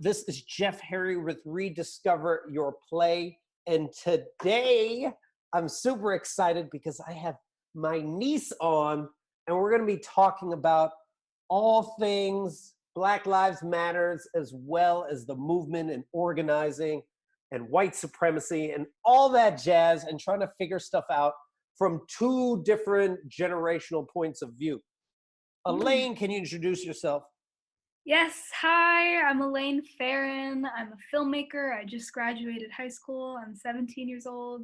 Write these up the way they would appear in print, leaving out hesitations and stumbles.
This is Jeff Harry with Rediscover Your Play. And today I'm super excited because I have my niece on, and we're going to be talking about all things Black Lives Matters, as well as the movement and organizing and white supremacy and all that jazz, and trying to figure stuff out from two different generational points of view. Alaine, can you introduce yourself? Yes, hi, I'm Alaine Farin. I'm a filmmaker. I just graduated high school. I'm 17 years old.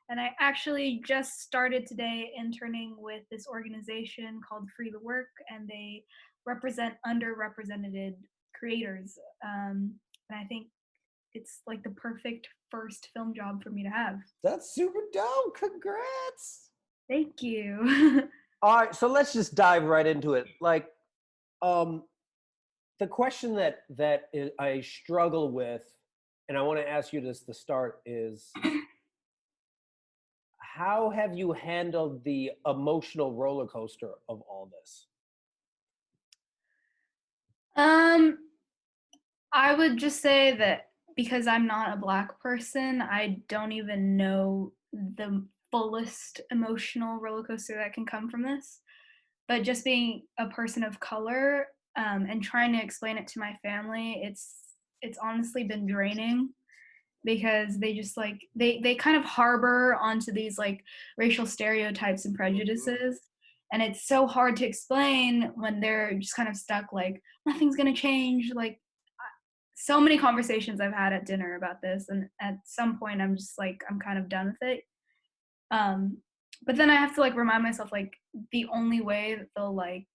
And I actually just started today interning with this organization called Free the Work, and they represent underrepresented creators. And I think it's like the perfect first film job for me to have. That's super dope. Congrats. Thank you. All right, so let's just dive right into it. The question I struggle with, and I want to ask you this to start, is how have you handled the emotional roller coaster of all this? I would just say that because I'm not a Black person, I don't even know the fullest emotional roller coaster that can come from this. But just being a person of color, and trying to explain it to my family, it's honestly been draining because they just like they kind of harbor onto these like racial stereotypes and prejudices, and it's so hard to explain when they're just kind of stuck like nothing's gonna change. Like so many conversations I've had at dinner about this, and at some point I'm just like I'm kind of done with it. Um, but then I have to like remind myself like the only way that they'll like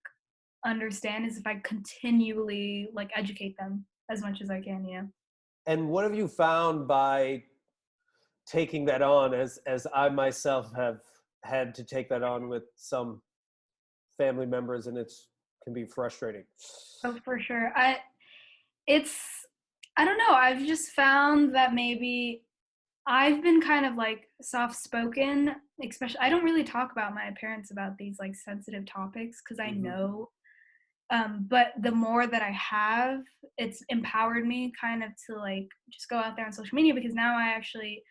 understand is if I continually like educate them as much as I can, you know. And what have you found by taking that on, as I myself have had to take that on with some family members, and it's can be frustrating. Oh, for sure. It's I don't know. I've just found that maybe I've been kind of like soft spoken, especially I don't really talk about my parents about these like sensitive topics because I Mm-hmm. know. But the more that I have, it's empowered me kind of to like just go out there on social media because now I actually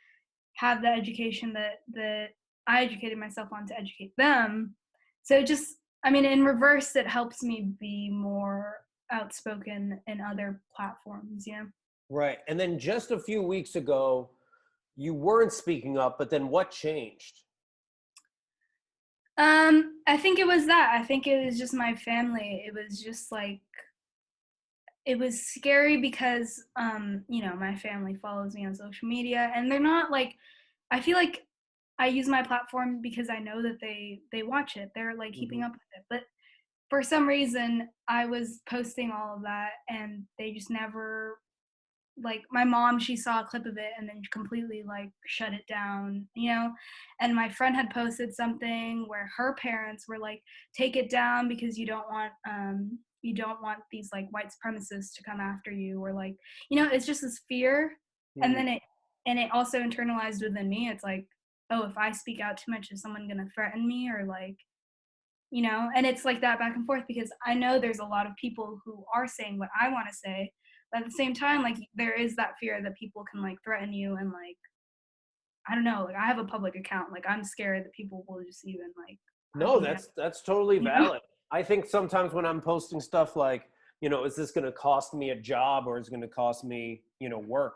have the education that I educated myself on to educate them. So it just, I mean, in reverse, it helps me be more outspoken in other platforms, you know? Right. And then just a few weeks ago, you weren't speaking up, but then what changed? I think it was that. I think it was just my family. It was just like it was scary because you know, my family follows me on social media and they're not like I feel like I use my platform because I know that they watch it. They're like Mm-hmm. keeping up with it. But for some reason I was posting all of that and they just never like my mom, she saw a clip of it and then completely like shut it down, you know. And my friend had posted something where her parents were like take it down because you don't want these like white supremacists to come after you, or like, you know, it's just this fear. And Mm. then it also internalized within me. It's like, oh, if I speak out too much, is someone going to threaten me, or like, you know. And it's like that back and forth because I know there's a lot of people who are saying what I want to say, but at the same time like there is that fear that people can like threaten you, and like I don't know, like I have a public account, like I'm scared that people will just even like hunt No, me down, that's totally you know. valid. I think sometimes when I'm posting stuff like, is this going to cost me a job, or is it going to cost me, work?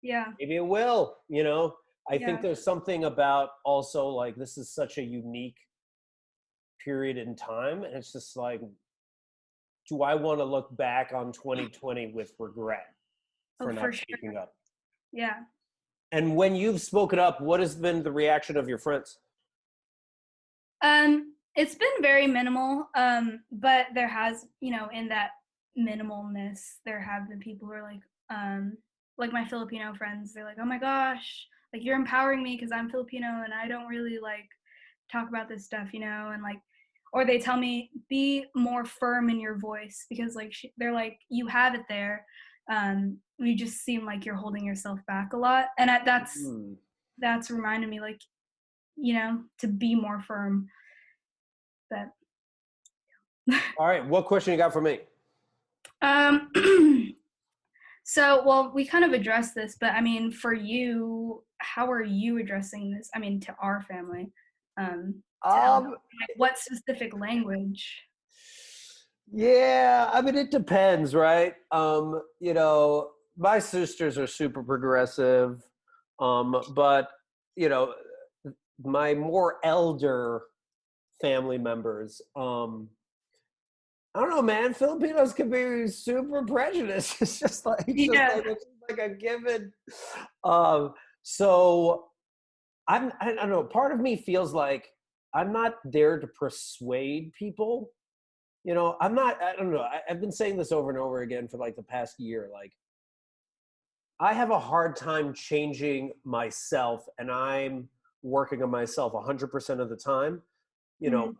Yeah, Maybe it will, I think yeah, there's something about also like this is such a unique period in time. And it's just like, do I want to look back on 2020 with regret oh for for not sure, speaking up? yeah. And when you've spoken up, what has been the reaction of your friends? It's been very minimal, but there has, you know, in that minimalness, there have been people who are like my Filipino friends. They're like, "Oh my gosh, like you're empowering me because I'm Filipino and I don't really like talk about this stuff, you know." And like, or they tell me, "Be more firm in your voice," because like they're like, "You have it there. You just seem like you're holding yourself back a lot," and Hmm. that's reminded me like, you know, to be more firm. But All right, what question you got for me? um, So, well, we kind of addressed this, but I mean, for you, how are you addressing this? I mean, to our family, to elders, Um, like what specific language? yeah, I mean, it depends, right? My sisters are super progressive, but you know, my more elder family members, I don't know, man. Filipinos can be super prejudiced. Yeah. It's just like a given. Um, so I don't know. Part of me feels like I'm not there to persuade people. I'm not. I don't know. I've been saying this over and over again for like the past year. Like, I have a hard time changing myself, and I'm working on myself 100% of the time. You know, Mhm.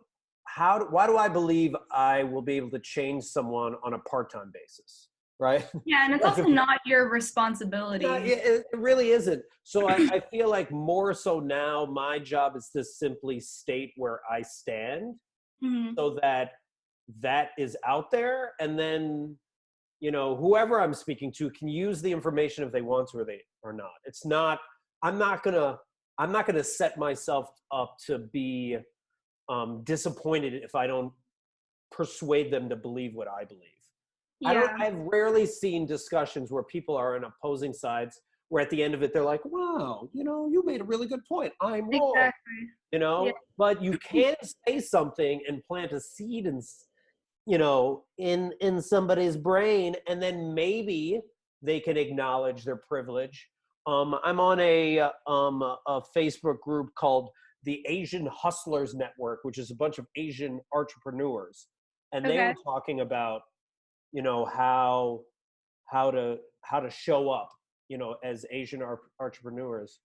why do I believe I will be able to change someone on a part-time basis, right? Yeah, and it's Like, also not your yeah, responsibility. it really isn't. So I feel like more so now my job is to simply state where I stand Mhm. so that that is out there, and then whoever I'm speaking to can use the information if they want to or not. It's not. I'm not gonna. I'm not gonna set myself up to be disappointed if I don't persuade them to believe what I believe. Yeah, I've rarely seen discussions where people are on opposing sides where at the end of it they're like, wow, you made a really good point. I'm wrong, exactly. Yeah. but you can say something and plant a seed in somebody's brain, and then maybe they can acknowledge their privilege. I'm on a Facebook group called the Asian Hustlers Network, which is a bunch of Asian entrepreneurs, and they Okay. were talking about how how to show up, as Asian entrepreneurs.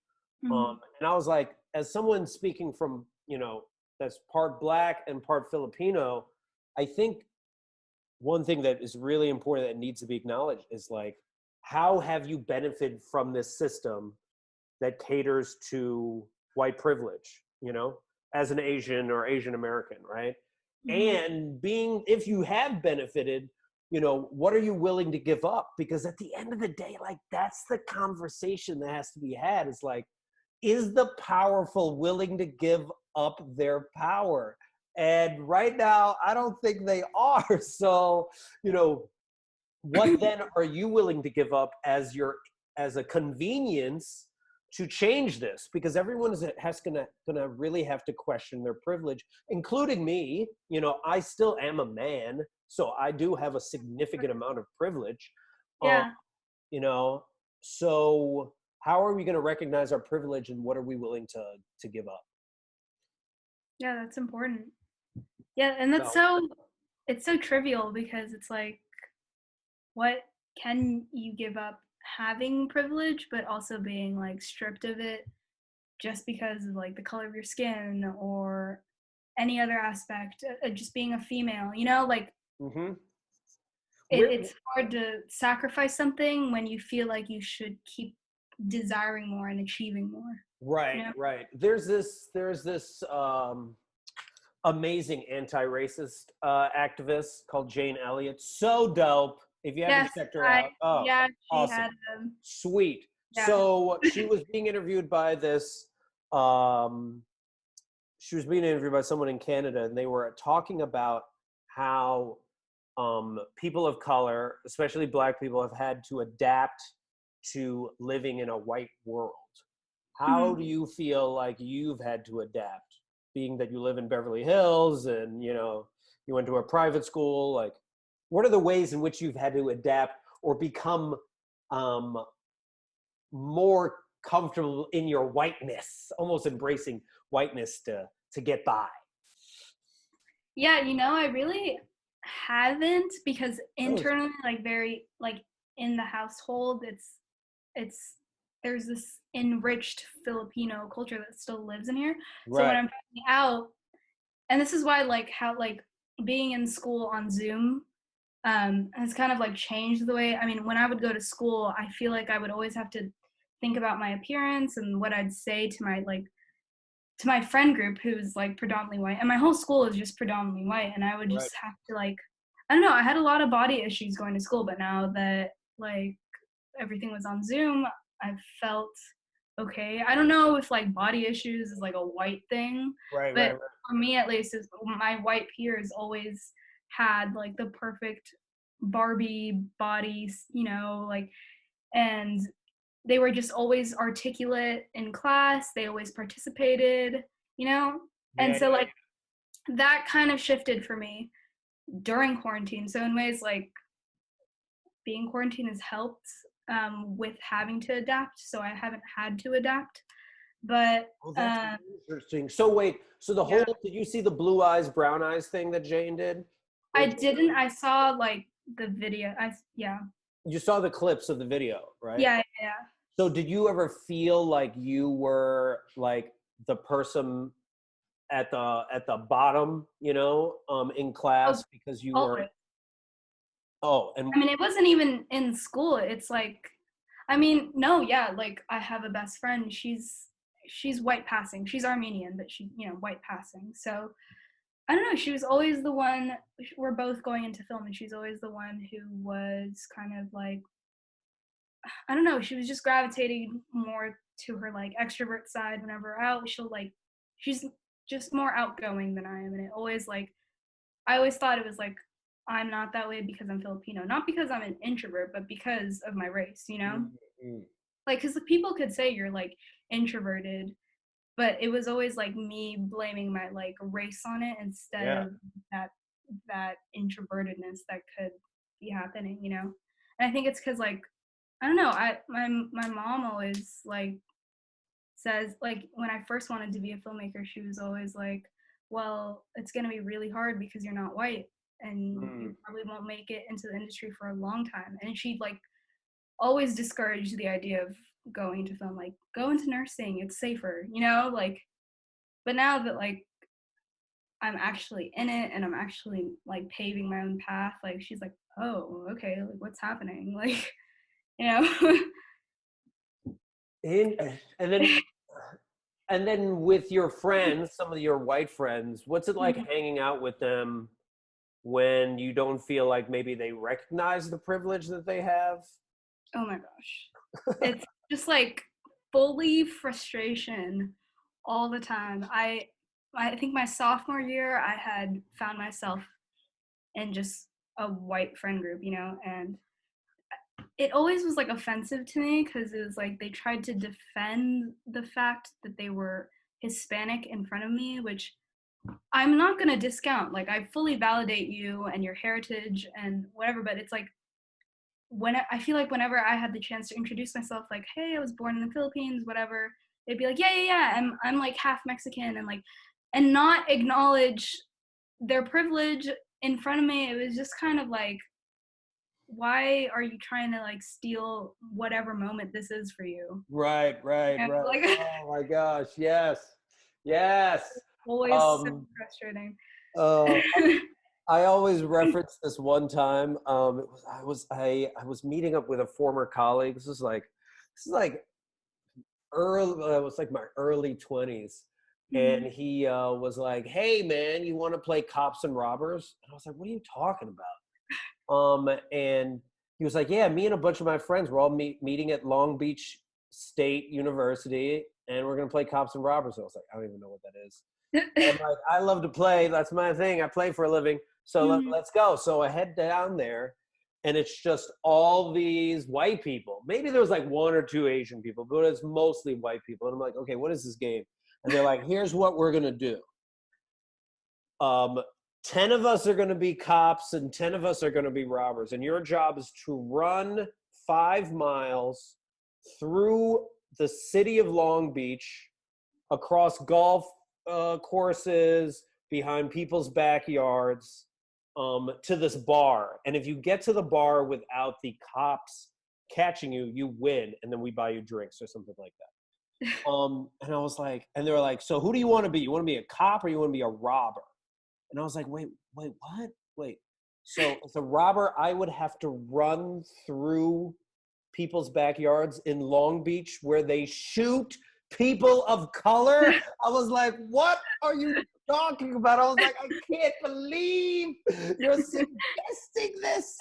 Mhm. And I was like, as someone speaking from that's part Black and part Filipino, I think one thing that is really important that needs to be acknowledged is like, how have you benefited from this system that caters to white privilege, as an Asian or Asian American, right? Mhm. And if you have benefited, what are you willing to give up? Because at the end of the day, like, that's the conversation that has to be had, is like, is the powerful willing to give up their power? And right now, I don't think they are. So, what then are you willing to give up as a convenience to change this? Because everyone has gonna really have to question their privilege, including me. I still am a man, so I do have a significant amount of privilege. Um, Yeah. you know, so how are we going to recognize our privilege, and what are we willing to give up? Yeah, that's important. Yeah, and that's So so it's so trivial because it's like, what can you give up having privilege, but also being like stripped of it just because of like the color of your skin or any other aspect, just being a female, like hmm it's hard to sacrifice something when you feel like you should keep desiring more and achieving more, you right, know? right. There's this amazing anti-racist activist called Jane Elliott. So dope. If you haven't Yes, checked her out, oh, yeah, she awesome, had, sweet. yeah. So she was being interviewed by this. Um, she was being interviewed by someone in Canada, and they were talking about how people of color, especially Black people, have had to adapt to living in a white world. How Mhm. do you feel like you've had to adapt, being that you live in Beverly Hills and you went to a private school? Like, what are the ways in which you've had to adapt or become um, more comfortable in your whiteness, almost embracing whiteness to get by? Yeah, I really haven't, because Oh, internally, like very like in the household, it's there's this enriched Filipino culture that still lives in here. So when right, I'm talking out, and this is why like how like being in school on Zoom has kind of like changed the way. I mean, when I would go to school, I feel like I would always have to think about my appearance and what I'd say to my friend group who's like predominantly white, and my whole school is just predominantly white, and I would right. just have to like, I don't know, I had a lot of body issues going to school, but now that like everything was on Zoom, I felt okay. I don't know if like body issues is like a white thing, Right, but right, right. for me at least, is my white peers always had like the perfect Barbie bodies, you know, like, and they were just always articulate in class. They always participated, you know, and Yeah, so yeah. like that kind of shifted for me during quarantine. So in ways like being quarantined has helped with having to adapt. So I haven't had to adapt, but Oh, that's interesting. So wait, so the whole, yeah, did you see the blue eyes, brown eyes thing that Jane did? I Or didn't. I saw like the video. Yeah, you saw the clips of the video, right? yeah, yeah. So did you ever feel like you were like the person at the bottom, in Oh, class because you were, always. oh, and I mean, it wasn't even in school. It's like, I mean, no, yeah, like I have a best friend. She's white passing. She's Armenian, but she, you know, white passing. So I don't know. She was always the one. We're both going into film, and she's always the one who was kind of like, I don't know. She was just gravitating more to her like extrovert side. Whenever out, she'll like, she's just more outgoing than I am, and it always like, I always thought it was like, I'm not that way because I'm Filipino, not because I'm an introvert, but because of my race, you know? mm, Like, because the people could say you're like introverted, but it was always like me blaming my like race on it instead yeah, of that that introvertedness that could be happening, you know? And I think it's because like I don't know, my mom always like says like when I first wanted to be a filmmaker, she was always like, "Well, it's going to be really hard because you're not white and you mm, probably won't make it into the industry for a long time." And she like always discouraged the idea of going to film, like go into nursing, it's safer, you know, like but now that like I'm actually in it and I'm actually like paving my own path, like she's like, "Oh, okay, like what's happening?" Like, you know. and and then and then with your friends, some of your white friends, what's it like hanging out with them when you don't feel like maybe they recognize the privilege that they have? Oh my gosh. It's just like fully frustration all the time. I think my sophomore year I had found myself in just a white friend group, you know, and it always was like offensive to me because it was like they tried to defend the fact that they were Hispanic in front of me, which I'm not gonna discount. Like I fully validate you and your heritage and whatever, but it's like when I feel like whenever I had the chance to introduce myself, like, hey, I was born in the Philippines, whatever, they'd be like, yeah, yeah, yeah, I'm like half Mexican and like, and not acknowledge their privilege in front of me. It was just kind of like, why are you trying to like steal whatever moment this is for you? Right, right, And right. like, Oh my gosh, yes, yes. always so Um, frustrating. uh, I always reference this one time. I was meeting up with a former colleague. This is like early. It was like my early 20s, and Mhm. he was like, "Hey, man, you want to play cops and robbers?" And I was like, "What are you talking about?" And he was like, "Yeah, me and a bunch of my friends, we're all meeting at Long Beach State University, and we're gonna play cops and robbers." And I was like, "I don't even know what that is." And I'm like, "I love to play. That's my thing. I play for a living. So Mhm. let's go." So I head down there, and it's just all these white people. Maybe there was like one or two Asian people, but it's mostly white people. And I'm like, "Okay, what is this game?" And they're like, "Here's what we're gonna do. Um, 10 of us are going to be cops and 10 of us are going to be robbers. And your job is to run 5 miles through the city of Long Beach, across golf courses, behind people's backyards, to this bar. And if you get to the bar without the cops catching you, you win. And then we buy you drinks or something like that." And I was like, and they were like, "So who do you want to be? You want to be a cop or you want to be a robber?" And I was like, wait, what? Wait. So as a robber, I would have to run through people's backyards in Long Beach where they shoot people of color? I was like, what are you talking about? I was like, I can't believe you're suggesting this.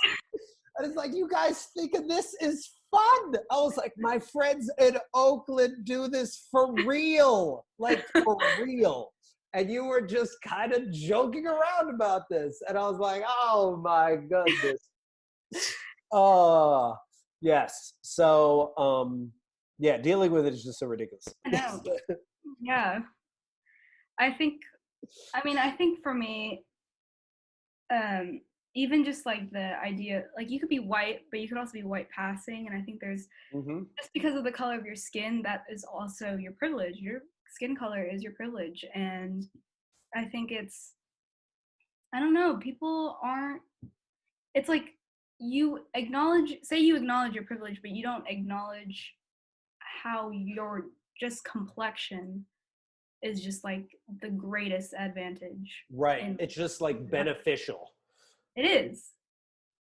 And it's like, you guys thinking this is fun. I was like, my friends in Oakland do this for real. Like, for real. And you were just kind of joking around about this. And I was like, oh my goodness. Oh, yes. So, yeah, dealing with it is just so ridiculous. I know. Yeah. I think for me, um, even just like the idea, like you could be white, but you could also be white passing. And I think there's, Mm-hmm. just because of the color of your skin, that is also your privilege. Your skin color is your privilege. And I think I don't know, people aren't, it's like say you acknowledge your privilege, but you don't acknowledge how your just complexion is just like the greatest advantage Right. in It's just like beneficial. it is.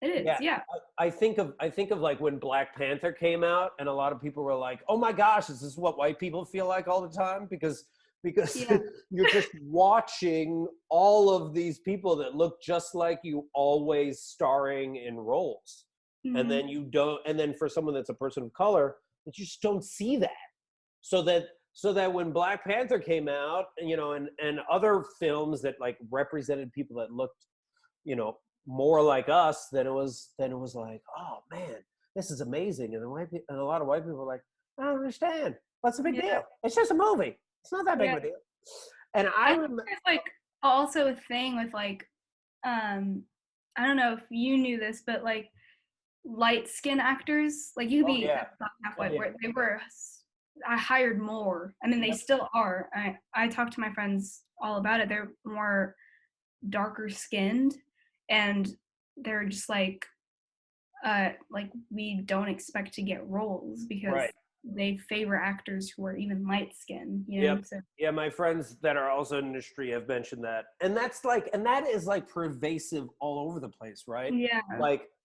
It is, Yeah. yeah. I think of like when Black Panther came out, and a lot of people were like, oh my gosh, is this what white people feel like all the time? Because Yeah. you're just watching all of these people that look just like you, always starring in roles. And Mhm. then and then for someone that's a person of color, you just don't see that. So that when Black Panther came out, and other films that like represented people that looked, more like us, then it was like, oh man, this is amazing. And a lot of white people were like, I don't understand. What's the big Yeah. deal? It's just a movie. It's not that big Yeah. of a deal. And I I think remember, there's like also a thing with like um I don't know if you knew this, but like light skin actors, like you could oh be yeah, half oh white, yeah, where they were I hired more. I mean, they yep, still are. I talked to my friends all about it. They're more darker skinned, and they're just like we don't expect to get roles because right. they favor actors who are even light skinned, Yep. so Yeah, my friends that are also in industry have mentioned that. And that is like pervasive all over the place, right? yeah.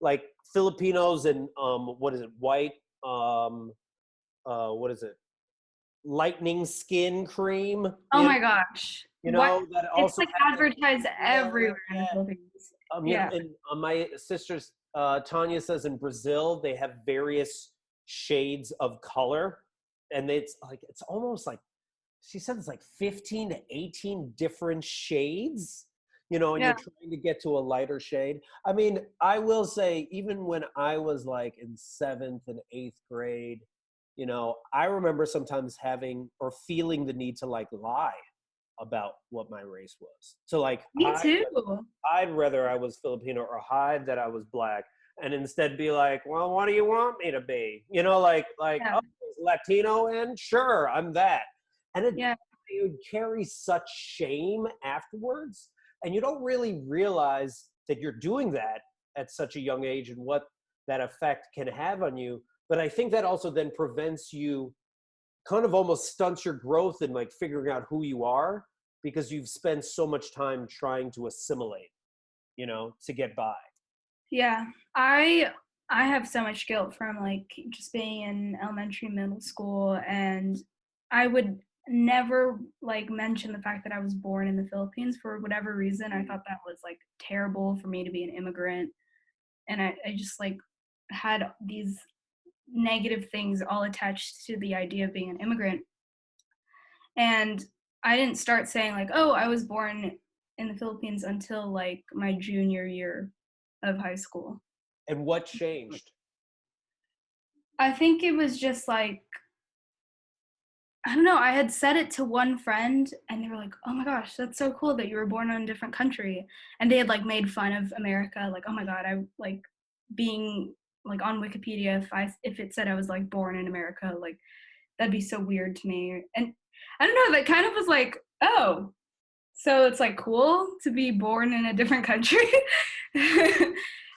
Like Filipinos and what is it, white what is it? Lightning skin cream, Oh my gosh, what, that it's also like has like, advertised yeah, everywhere in the yeah. Philippines. You know, Yeah. and my sister's Tanya says in Brazil they have various shades of color, and it's almost like she said it's like 15 to 18 different shades, and Yeah. you're trying to get to a lighter shade. I mean, I will say, even when I was like in 7th and 8th grade, I remember sometimes having or feeling the need to like lie about what my race was. So like Me too. I'd rather I was Filipino or hide that I was black, and instead be like, well, what do you want me to be? Yeah. Oh, is Latino in? Sure, I'm that. And Yeah. you would carry such shame afterwards, and you don't really realize that you're doing that at such a young age and what that effect can have on you. But I think that also then prevents you, kind of almost stunts your growth in like figuring out who you are, because you've spent so much time trying to assimilate, to get by. Yeah. I have so much guilt from like just being in elementary, middle school, and I would never like mention the fact that I was born in the Philippines for whatever reason. I thought that was like terrible for me to be an immigrant. And I just like had these negative things all attached to the idea of being an immigrant. And I didn't start saying like, oh, I was born in the Philippines until like my junior year of high school. And what changed? I think it was just like, I don't know, I had said it to one friend and they were like, oh my gosh, that's so cool that you were born in a different country. And they had like made fun of America, like, oh my God, I like being like on Wikipedia, if it said I was like born in America, like that'd be so weird to me. And I don't know, that kind of was like, oh, so it's like cool to be born in a different country.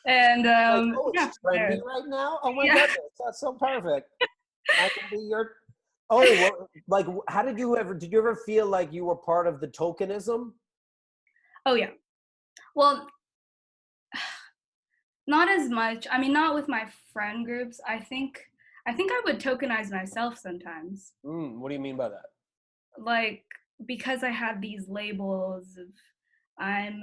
And Like, oh, yeah, it's trendy right now. Oh my yeah. goodness, that's so perfect. I can be your. Oh, well, like, how did you ever feel like you were part of the tokenism? Oh yeah. Well, not as much. I mean, not with my friend groups. I think I would tokenize myself sometimes. What do you mean by that? Like because I had these labels of I'm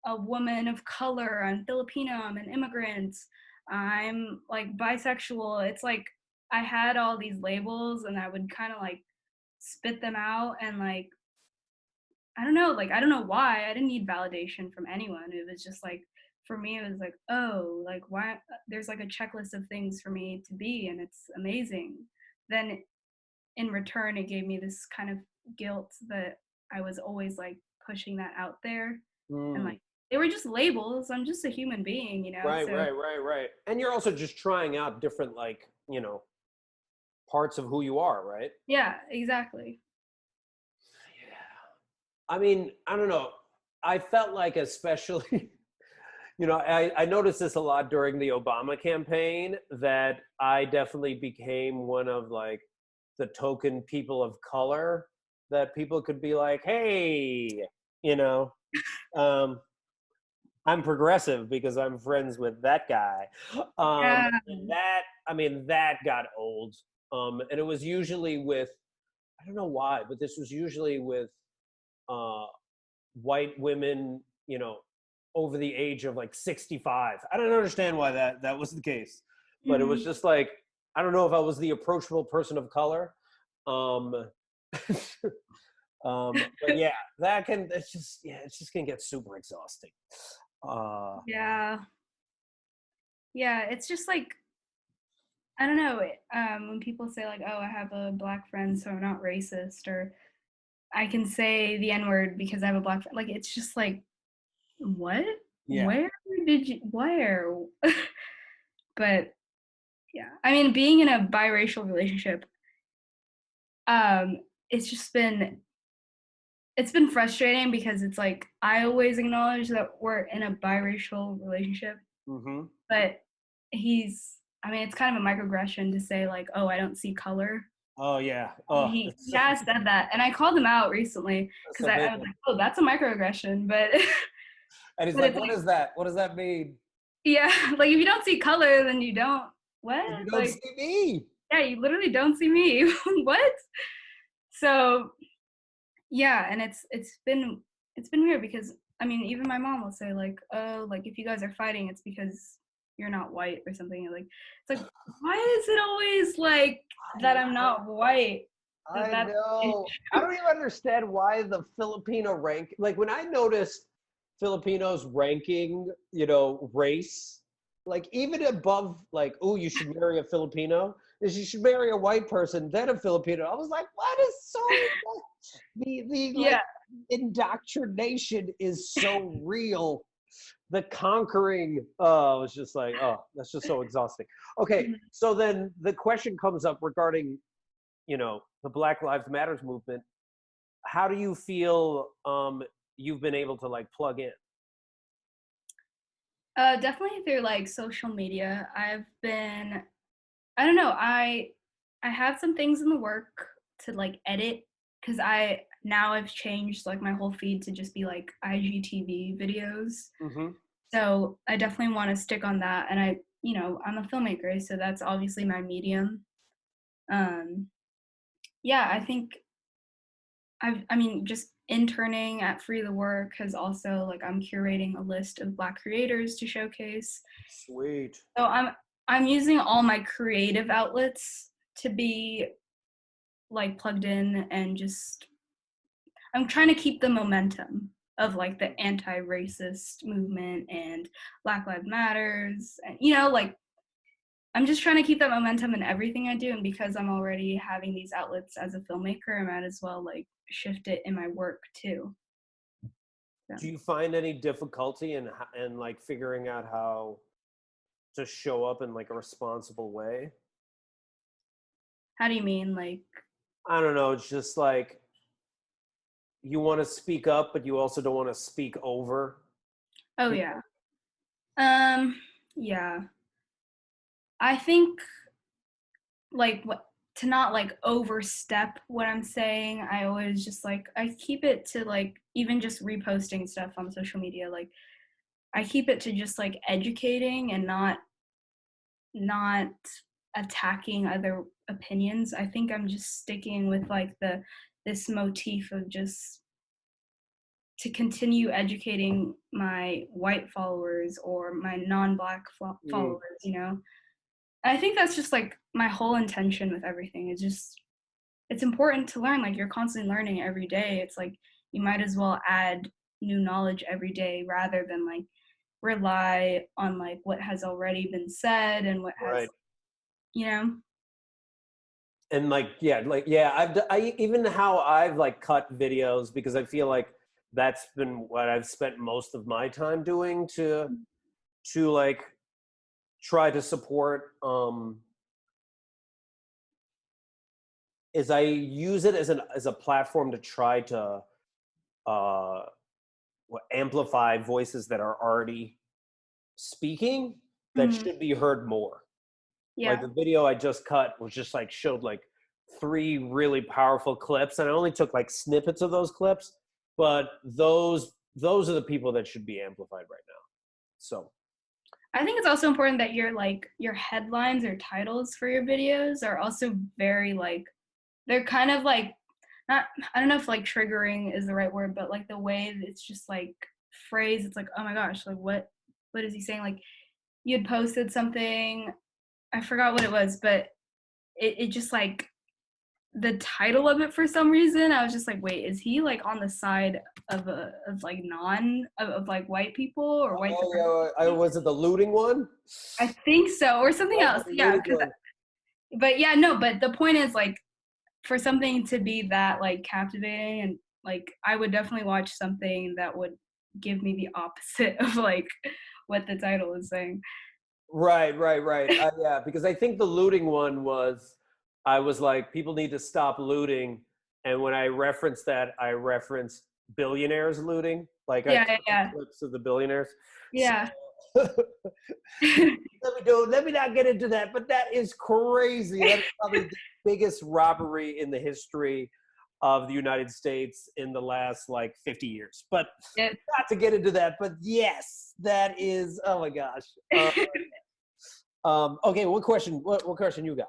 a woman of color, I'm Filipino, I'm an immigrant, I'm like bisexual. It's like I had all these labels and I would kind of like spit them out and like I don't know, like I don't know why. I didn't need validation from anyone. It was just like for me it was like, oh, like why there's like a checklist of things for me to be and it's amazing. Then in return it gave me this kind of guilt that I was always like pushing that out there and Mm. like they were just labels. I'm just a human being, Right, so right, right, right. And you're also just trying out different, like, parts of who you are, right? yeah, exactly. Yeah. I mean, I don't know. I felt like, especially, I noticed this a lot during the Obama campaign, that I definitely became one of like the token people of color that people could be like, hey, you know, um, I'm progressive because I'm friends with that guy. Yeah. And that, I mean, that got old. And it was usually with, I don't know why, but this was usually with uh, white women, over the age of like 65. I don't understand why that was the case, but it was Mhm. just like, I don't know if I was the approachable person of color. Um, but yeah, it's just gonna get super exhausting. Yeah. Yeah, it's just like I don't know, when people say like, "Oh, I have a black friend, so I'm not racist," or I can say the N-word because I have a black friend. Like, it's just like, what? Yeah. Where? But yeah, I mean, being in a biracial relationship, um, it's just it's been frustrating because it's like I always acknowledge that we're in a biracial relationship, Mm-hmm. but I mean, it's kind of a microaggression to say like, "Oh, I don't see color." Oh yeah. Oh, He has said that, and I called him out recently it's because a big I was one. like, "Oh, that's a microaggression," but And he's but like, it's "What like, is that? What does that mean?" yeah, like if you don't see color, then you don't what? You don't Like, see me. yeah, you literally don't see me. What? So yeah, and it's been weird because I mean, even my mom will say like, "Oh, like if you guys are fighting, it's because you're not white or something." Like it's like, why is it always like I that I'm know. not white? I That's the know. I issue. don't even understand why the Filipino rank, like when I noticed Filipinos ranking, race, like even above, like, oh, you should marry a Filipino, is you should marry a white person, then a Filipino. I was like, what is so the like Yeah. indoctrination is so real. The conquering, oh, it's just like, oh, that's just so exhausting. Okay, Mhm. so then the question comes up regarding the Black Lives Matters movement. How do you feel you've been able to like plug in? Definitely through like social media. I don't know, I have some things in the work to like edit because I've changed like my whole feed to just be like IGTV videos. Mm-hmm. So I definitely want to stick on that. And I'm a filmmaker, so that's obviously my medium. Um, yeah, I think I mean, just interning at Free the Work has also like I'm curating a list of Black creators to showcase. Sweet. So I'm using all my creative outlets to be like plugged in and just I'm trying to keep the momentum of like the anti-racist movement and Black Lives Matters and like I'm just trying to keep that momentum in everything I do and because I'm already having these outlets as a filmmaker, I might as well like shift it in my work too. So, Do you find any difficulty in like figuring out how to show up in like a responsible way? how do you mean like I don't know. It's just like you want to speak up, but you also don't want to speak over. oh yeah. Um yeah. I think like what to not like overstep what I'm saying. I always just like I keep it to like even just reposting stuff on social media. Like I keep it to just like educating and not attacking other opinions. I think I'm just sticking with like this motif of just to continue educating my white followers or my non-black Mm. followers, you know. I think that's just like my whole intention with everything. It's just it's important to learn. Like you're constantly learning every day. It's like you might as well add new knowledge every day rather than like rely on like what has already been said and what has, Right. you know. And like, yeah, like, yeah, I even how I've like cut videos, because I feel like that's been what I've spent most of my time doing to like try to support, is I use it as a platform to try to uh amplify voices that are already speaking that Mhm. should be heard more. Like Yeah. the video I just cut was just like showed like 3 really powerful clips, and I only took like snippets of those clips, but those are the people that should be amplified right now. So I think it's also important that your like your headlines or titles for your videos are also very like they're kind of like not I don't know if like triggering is the right word, but like the way that it's just like phrased, it's like, oh my gosh, like what is he saying? Like you had posted something, I forgot what it was, but it just like the title of it for some reason, I was just like, wait, is he like on the side of like of like white people or white oh yeah, I supremacy? was it the looting one? I think so, or something That was else. the Yeah, looting because one. but yeah, no, but the point is like for something to be that like captivating and like I would definitely watch something that would give me the opposite of like what the title is saying. Right. Yeah, because I think the looting one was, I was like, people need to stop looting, and when I referenced that, I referenced billionaires looting. Like I Yeah, yeah, took yeah. clips of the billionaires. So Yeah. let me not get into that, but that is crazy. That is probably the biggest robbery in the history of the United States in the last like 50 years. But Yeah. not to get into that, but yes, that is, oh my gosh. Okay, what question you got?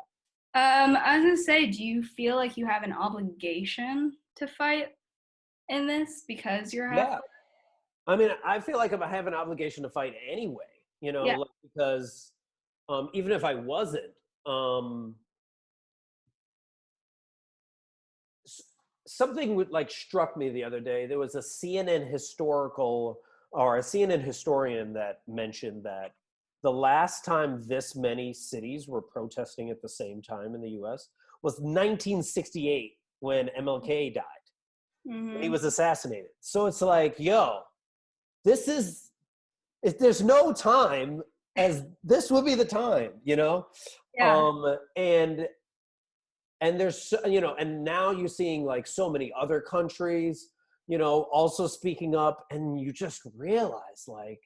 I was gonna say, do you feel like you have an obligation to fight in this because you're half? Yeah. I mean, I feel like I have an obligation to fight anyway, Yeah, like, because even if I wasn't, um, s- something like struck me the other day. There was a CNN historian that mentioned that the last time this many cities were protesting at the same time in the US was 1968 when MLK died, when he hmm, was assassinated. So it's like, yo, this is, if there's no time, as this would be the time, yeah, and there's, and now you're seeing like so many other countries, also speaking up, and you just realize, like,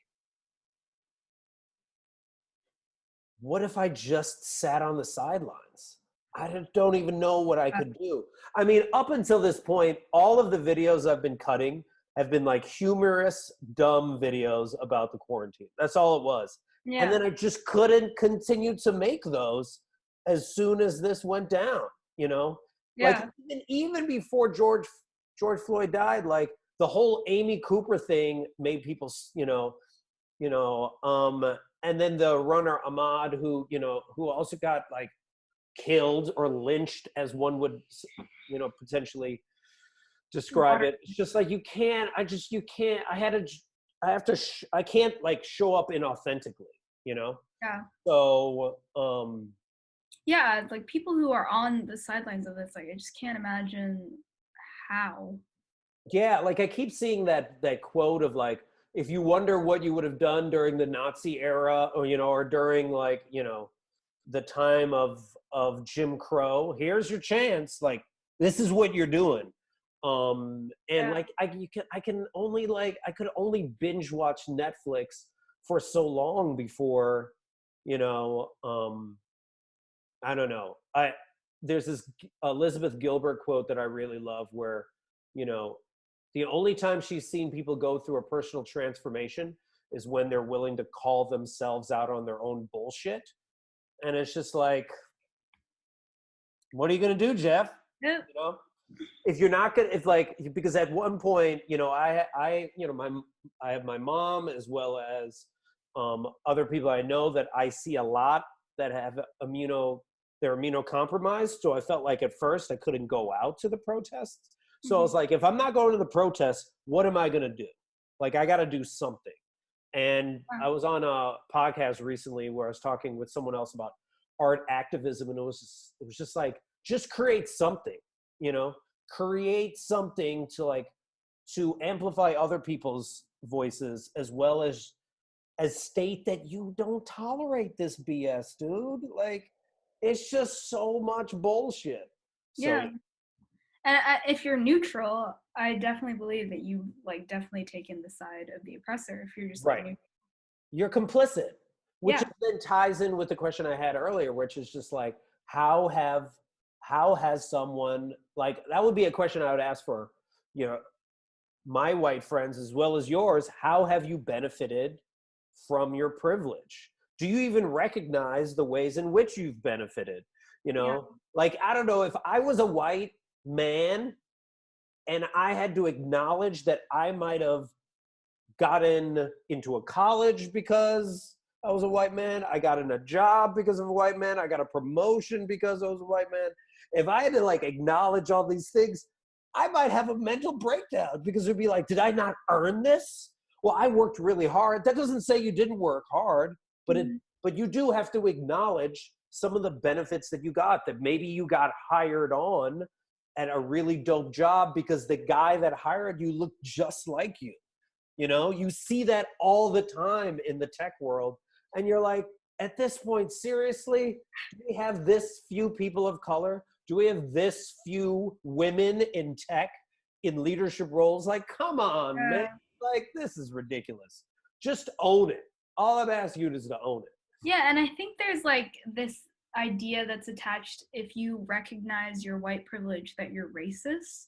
what if I just sat on the sidelines? Don't even know what I could do. I mean, up until this point, all of the videos I've been cutting have been like humorous, dumb videos about the quarantine. That's all it was. And yeah, then I just couldn't continue to make those as soon as this went down, you know? Like yeah, even before George Floyd died, like the whole Amy Cooper thing made people, you know, and then the runner Ahmad, who also got like killed or lynched, as one would, potentially describe water, it. It's just like, you can't. I can't like show up inauthentically, you know. yeah, So yeah. Like people who are on the sidelines of this, like I just can't imagine how. yeah, like I keep seeing that quote of like, if you wonder what you would have done during the Nazi era, or or during like, the time of Jim Crow, here's your chance. Like, this is what you're doing. And Yeah, like I could only binge watch Netflix for so long before, you know, I don't know. There's this Elizabeth Gilbert quote that I really love, where, you know, the only time she's seen people go through a personal transformation is when they're willing to call themselves out on their own bullshit. And it's just like, what are you going to do, Jeff? yeah, You know? if you're not gonna, if like, because at one point, you know, I have my mom as well as other people I know that I see a lot that have they're immunocompromised. So I felt like at first I couldn't go out to the protests. So I was like, if I'm not going to the protests, what am I gonna do? Like, I got to do something. And I was on a podcast recently where I was talking with someone else about art activism, and it was just like, just create something, you know, create something to amplify other people's voices, as well as state that you don't tolerate this BS, dude. Like, it's just so much bullshit. So Yeah. And if you're neutral, I definitely believe that you like definitely take in the side of the oppressor. If you're just like, right, you're complicit, which yeah, then ties in with the question I had earlier, which is just like, how has someone, like, that would be a question I would ask for, you know, my white friends as well as yours. How have you benefited from your privilege? Do you even recognize the ways in which you've benefited? You yeah, know, like, I don't know, if I was a white man and I had to acknowledge that I might have gotten into a college because I was a white man, I got in a job because of a white man, I got a promotion because I was a white man. If I had to like acknowledge all these things, I might have a mental breakdown, because it'd be like, did I not earn this? Well, I worked really hard. That doesn't say you didn't work hard, but mhm, you do have to acknowledge some of the benefits that you got, that maybe you got hired on at a really dope job because the guy that hired you looked just like you. You know, you see that all the time in the tech world. And you're like, at this point, seriously, do we have this few people of color? Do we have this few women in tech in leadership roles? Like, come on, man. yeah. Like, this is ridiculous. Just own it. All I'm asking you is to own it. Yeah, and I think there's like this idea that's attached if you recognize your white privilege that you're racist.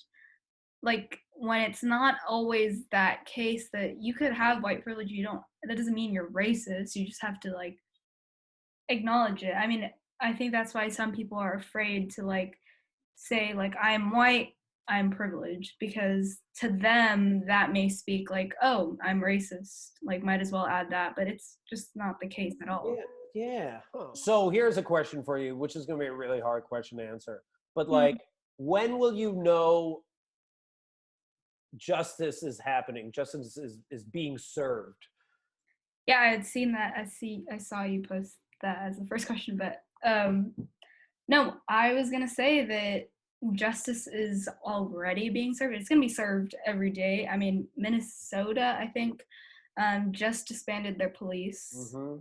Like when it's not always that case, that you could have white privilege, you don't, that doesn't mean you're racist. You just have to like acknowledge it. I mean, I think that's why some people are afraid to like say like I'm white, I'm privileged, because to them that may speak like, oh, I'm racist. Like might as well add that, but it's just not the case at all. Yeah, yeah. Huh. So here's a question for you, which is going to be a really hard question to answer. But Hmm. like, when will you know justice is happening? Justice is being served. Yeah, I had seen that. I saw you post that as the first question, but no, I was gonna say that justice is already being served. It's gonna be served every day. I mean, Minnesota, I think, just disbanded their police. Hmm.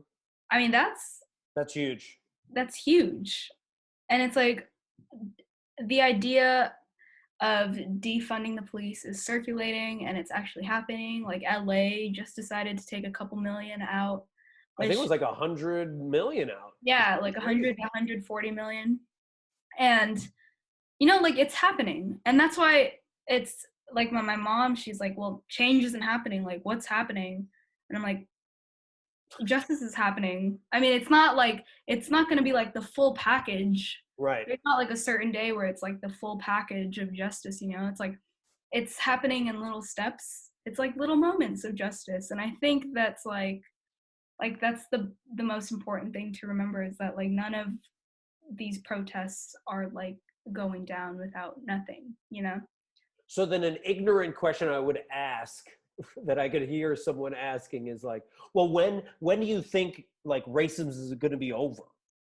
I mean, That's huge. that's huge, and it's like the idea of defunding the police is circulating, and it's actually happening. Like LA just decided to take a couple million out, I think it which was like 100 million out. yeah, It's like crazy. 100 to 140 million. And you know, like it's happening. And that's why it's like my mom, she's like, well, change isn't happening. Like, what's happening? And I'm like, justice is happening. I mean, it's not like, it's not going to be like the full package. Right. There's not like a certain day where it's like the full package of justice, you know? It's like, it's happening in little steps. It's like little moments of justice. And I think that's like that's the most important thing to remember, is that like none of these protests are like going down without nothing, you know? So then an ignorant question I would ask that I could hear someone asking is like, well, when do you think like racism is going to be over?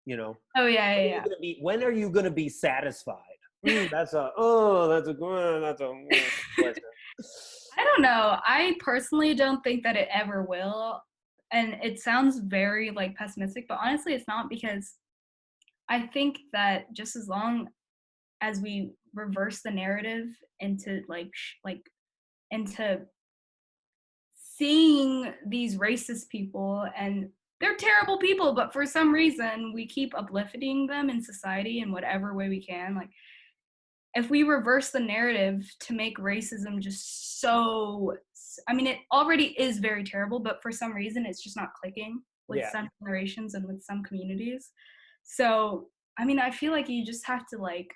You know, Oh yeah, yeah, when are you going to be satisfied? That's a question. I don't know. I personally don't think that it ever will. And it sounds very like pessimistic, but honestly it's not, because I think that just as long as we reverse the narrative into like into seeing these racist people, and they're terrible people, but for some reason we keep uplifting them in society in whatever way we can. Like if we reverse the narrative to make racism just so, I mean, it already is very terrible, but for some reason it's just not clicking with Yeah. some generations and with some communities. So I mean, I feel like you just have to like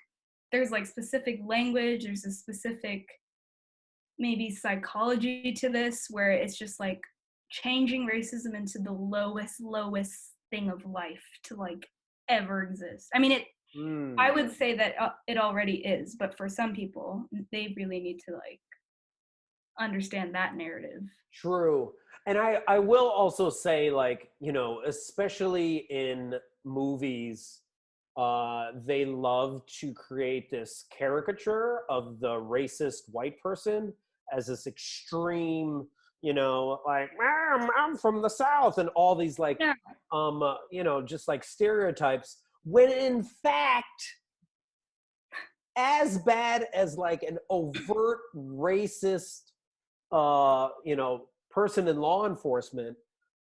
there's like specific language, there's a specific maybe psychology to this where it's just like changing racism into the lowest thing of life to like ever exist. I mean, I Mm, would say that it already is, but for some people, they really need to like understand that narrative. true. And I will also say, like, especially in movies, they love to create this caricature of the racist white person as this extreme, like, I'm from the South, and all these, like, Yeah. just like stereotypes, when in fact, as bad as like an overt racist person in law enforcement,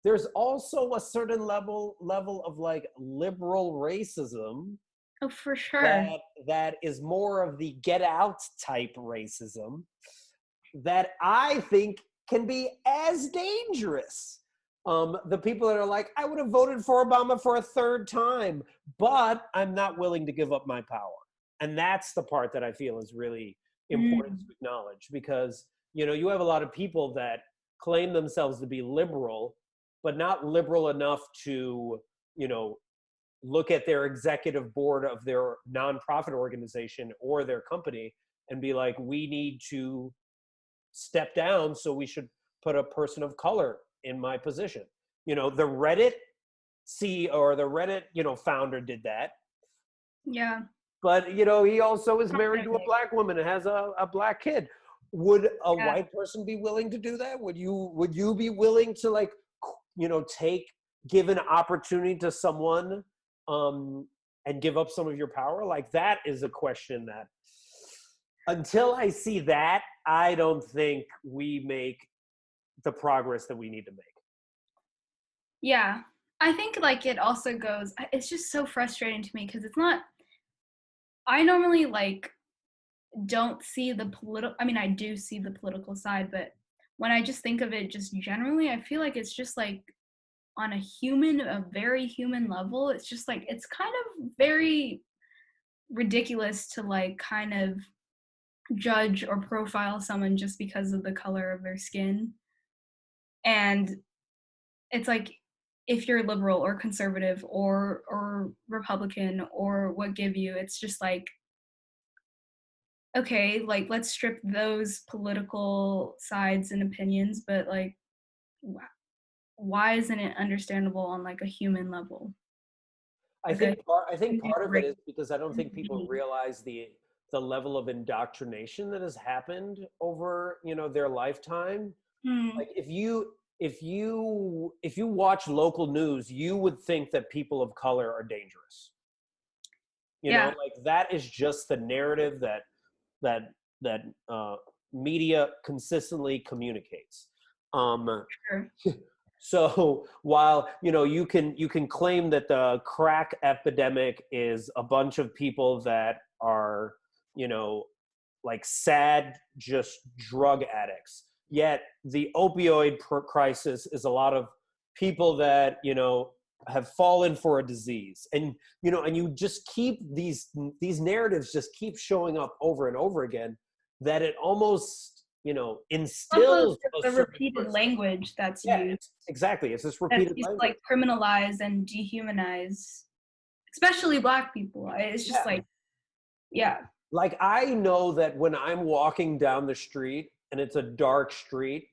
there's also a certain level of like liberal racism Oh, for sure. that is more of the get out type racism that I think can be as dangerous. The people that are like, I would have voted for Obama for a third time, but I'm not willing to give up my power. And that's the part that I feel is really important Mm. to acknowledge, because you have a lot of people that claim themselves to be liberal, but not liberal enough to look at their executive board of their nonprofit organization or their company and be like, we need to step down, so we should put a person of color in my position. The Reddit CEO or the Reddit founder did that, Yeah. but he also is married to a black woman and has a black kid. Would a Yeah. white person be willing to do that? Would you be willing to, like, give an opportunity to someone, and give up some of your power? Like, that is a question that, until I see that, I don't think we make the progress that we need to make. Yeah. I think like it also goes, it's just so frustrating to me because it's not, I normally like don't see the political, I mean, I do see the political side, but when I just think of it just generally, I feel like it's just like on a very human level, it's just like, it's kind of very ridiculous to like kind of judge or profile someone just because of the color of their skin. And it's like, if you're liberal or conservative or Republican or what give you, it's just like, okay, like let's strip those political sides and opinions, but like why isn't it understandable on like a human level? I Like a think part I think human part of it race is because I don't think people being. realize the level of indoctrination that has happened over, their lifetime. Mm, Like, if you watch local news, you would think that people of color are dangerous. yeah, Like, that is just the narrative that that media consistently communicates. Um, sure. so while you can claim that the crack epidemic is a bunch of people that are, you know like, sad, just drug addicts, yet the opioid crisis is a lot of people that have fallen for a disease. And you just keep these narratives just keep showing up over and over again, that it almost Also, instills a the certain repeated language that's yeah, used, exactly. It's this that's repeated used to language. like criminalize and dehumanize, especially Black people. It's just Yeah. like, yeah, Like, I know that when I'm walking down the street and it's a dark street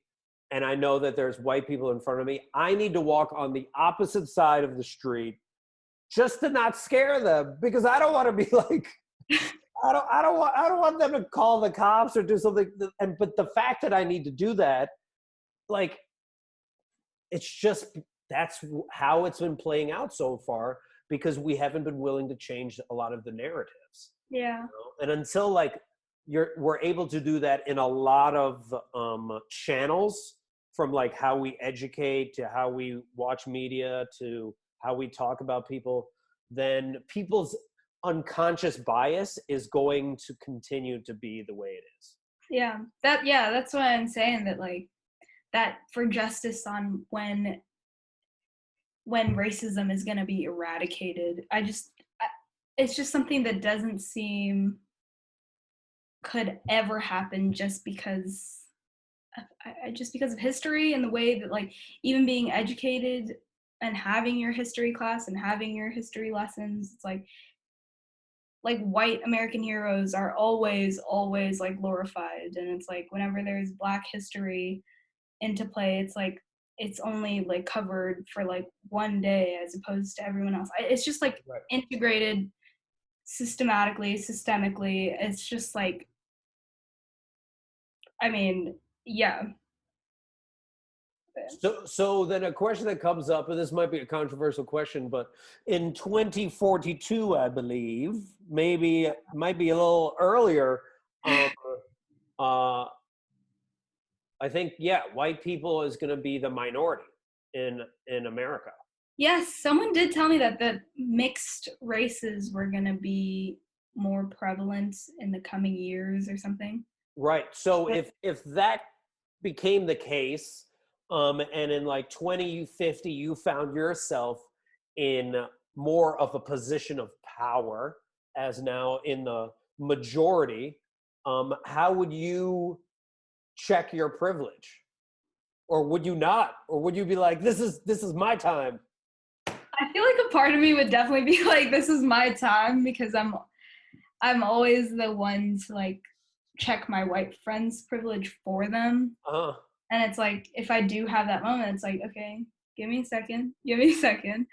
and I know that there's white people in front of me, I need to walk on the opposite side of the street just to not scare them, because I don't want to be like, I don't want them to call the cops or do something. But the fact that I need to do that, like, it's just, that's how it's been playing out so far, because we haven't been willing to change a lot of the narratives. yeah, And until, like, we're able to do that in a lot of channels, from like how we educate to how we watch media to how we talk about people, then people's unconscious bias is going to continue to be the way it is. yeah, that's why I'm saying that like that for justice on when racism is going to be eradicated. It's just something that doesn't seem could ever happen just because just because of history and the way that like even being educated and having your history class and having your history lessons, it's like white American heroes are always like glorified, and it's like whenever there's Black history into play, it's like it's only like covered for like one day as opposed to everyone else. It's just like Right. integrated systemically. It's just like, I mean, yeah. So then a question that comes up, and this might be a controversial question, but in 2042, I believe, maybe might be a little earlier. Um, uh, I think, yeah, white people is going to be the minority in America. Yes, someone did tell me that the mixed races were going to be more prevalent in the coming years or something. Right. So if that became the case, and in like 2050 you found yourself in more of a position of power as now in the majority, how would you check your privilege? Or would you not? Or would you be like, this is my time? I feel like a part of me would definitely be like, this is my time, because I'm always the one to like check my white friends' privilege for them. Uh-huh. And it's like, if I do have that moment, it's like, okay, give me a second, give me a second.